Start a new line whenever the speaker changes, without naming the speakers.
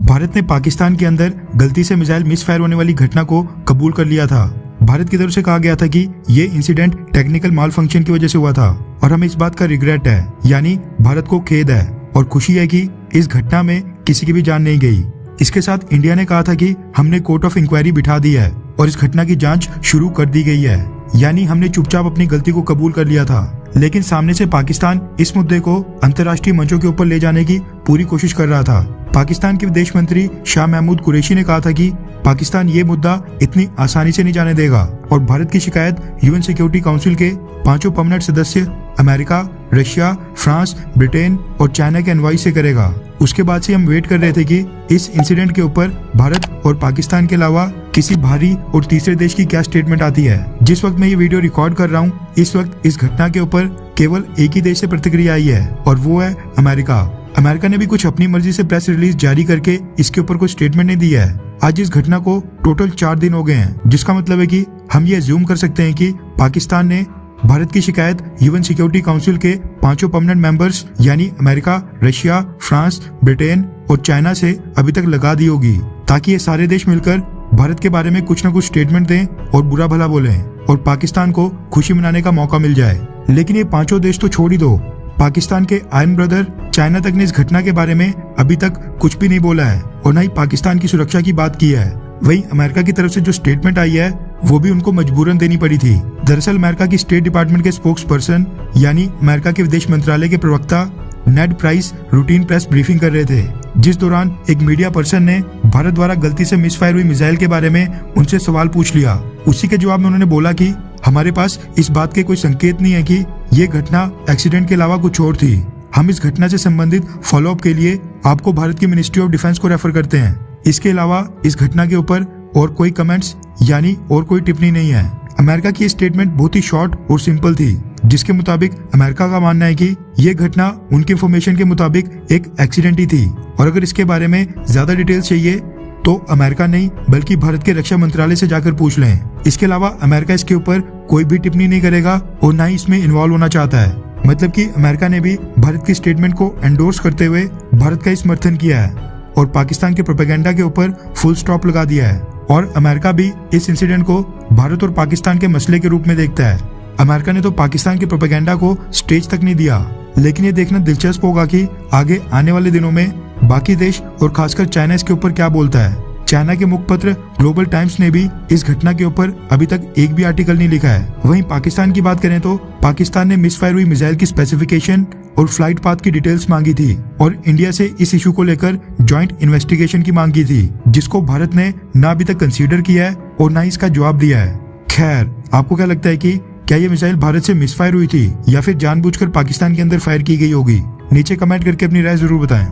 भारत ने पाकिस्तान के अंदर गलती से मिसाइल मिसफायर होने वाली घटना को कबूल कर लिया था। भारत की तरफ से कहा गया था कि ये इंसिडेंट टेक्निकल माल फंक्शन की वजह से हुआ था और हमें इस बात का रिग्रेट है, यानी भारत को खेद है और खुशी है कि इस घटना में किसी की भी जान नहीं गई। इसके साथ इंडिया ने कहा था कि हमने कोर्ट ऑफ इंक्वायरी बिठा दी है और इस घटना की जांच शुरू कर दी गई है, यानी हमने चुपचाप अपनी गलती को कबूल कर लिया था। लेकिन सामने से पाकिस्तान इस मुद्दे को अंतर्राष्ट्रीय मंचों के ऊपर ले जाने की पूरी कोशिश कर रहा था। पाकिस्तान के विदेश मंत्री शाह महमूद कुरैशी ने कहा था कि पाकिस्तान ये मुद्दा इतनी आसानी से नहीं जाने देगा और भारत की शिकायत यूएन सिक्योरिटी काउंसिल के 5 परमानेंट सदस्य अमेरिका, रशिया, फ्रांस, ब्रिटेन और चाइना के एनवाई से करेगा। उसके बाद से हम वेट कर रहे थे कि इस इंसिडेंट के ऊपर भारत और पाकिस्तान के अलावा किसी बाहरी और तीसरे देश की क्या स्टेटमेंट आती है। जिस वक्त मैं ये वीडियो रिकॉर्ड कर रहा हूँ, इस वक्त इस घटना के ऊपर केवल एक ही देश से प्रतिक्रिया आई है और वो है अमेरिका। अमेरिका ने भी कुछ अपनी मर्जी से प्रेस रिलीज जारी करके इसके ऊपर कोई स्टेटमेंट नहीं दिया है। आज इस घटना को टोटल 4 दिन हो गए हैं, जिसका मतलब है कि हम ये अज्यूम कर सकते हैं कि पाकिस्तान ने भारत की शिकायत यूएन सिक्योरिटी काउंसिल के 5 परमानेंट मेंबर्स यानी अमेरिका, रशिया, फ्रांस, ब्रिटेन और चाइना से अभी तक लगा दी होगी, ताकि ये सारे देश मिलकर भारत के बारे में कुछ न कुछ स्टेटमेंट दें और बुरा भला बोलें और पाकिस्तान को खुशी मनाने का मौका मिल जाए। लेकिन ये 5 देश तो छोड़ ही दो, पाकिस्तान के आयरन ब्रदर चाइना तक ने इस घटना के बारे में अभी तक कुछ भी नहीं बोला है और न ही पाकिस्तान की सुरक्षा की बात की है। वहीं अमेरिका की तरफ से जो स्टेटमेंट आई है वो भी उनको मजबूरन देनी पड़ी थी। दरअसल अमेरिका की स्टेट डिपार्टमेंट के स्पोक्स पर्सन यानी अमेरिका के विदेश मंत्रालय के प्रवक्ता नेड प्राइस रूटीन प्रेस ब्रीफिंग कर रहे थे, जिस दौरान एक मीडिया पर्सन ने भारत द्वारा गलती से मिसफायर हुई मिसाइल के बारे में उनसे सवाल पूछ लिया। उसी के जवाब में उन्होंने बोला कि हमारे पास इस बात के कोई संकेत नहीं है कि ये घटना एक्सीडेंट के अलावा कुछ और थी। हम इस घटना से संबंधित फॉलोअप के लिए आपको भारत की मिनिस्ट्री ऑफ डिफेंस को रेफर करते हैं। इसके अलावा इस घटना के ऊपर और कोई कमेंट्स यानी और कोई टिप्पणी नहीं है। अमेरिका की स्टेटमेंट बहुत ही शॉर्ट और सिंपल थी, जिसके मुताबिक अमेरिका का मानना है कि ये घटना उनकी इंफॉर्मेशन के मुताबिक एक एक्सीडेंट ही थी और अगर इसके बारे में ज्यादा डिटेल्स चाहिए तो अमेरिका नहीं बल्कि भारत के रक्षा मंत्रालय से जाकर पूछ लें। इसके अलावा अमेरिका इसके ऊपर कोई भी टिप्पणी नहीं करेगा और ना ही इसमें इन्वॉल्व होना चाहता है। मतलब कि अमेरिका ने भी भारत की स्टेटमेंट को एंडोर्स करते हुए भारत का समर्थन किया है और पाकिस्तान के प्रोपेगेंडा के ऊपर फुल स्टॉप लगा दिया है और अमेरिका भी इस इंसिडेंट को भारत और पाकिस्तान के मसले के रूप में देखता है। अमेरिका ने तो पाकिस्तान के प्रोपेगेंडा को स्टेज तक नहीं दिया, लेकिन ये देखना दिलचस्प होगा कि आगे आने वाले दिनों में बाकी देश और खासकर चाइना इसके ऊपर क्या बोलता है। चाइना के मुखपत्र ग्लोबल टाइम्स ने भी इस घटना के ऊपर अभी तक एक भी आर्टिकल नहीं लिखा है। वहीं पाकिस्तान की बात करें तो पाकिस्तान ने मिसफायर हुई मिसाइल की स्पेसिफिकेशन और फ्लाइट पाथ की डिटेल्स मांगी थी और इंडिया से इस इशू को लेकर जॉइंट इन्वेस्टिगेशन की मांग की थी, जिसको भारत ने ना अभी तक कंसीडर किया है और ना ही इसका जवाब दिया है। खैर, आपको क्या लगता है कि क्या ये मिसाइल भारत से मिसफायर हुई थी या फिर जानबूझकर पाकिस्तान के अंदर फायर की गई होगी? नीचे कमेंट करके अपनी राय जरूर बताएं।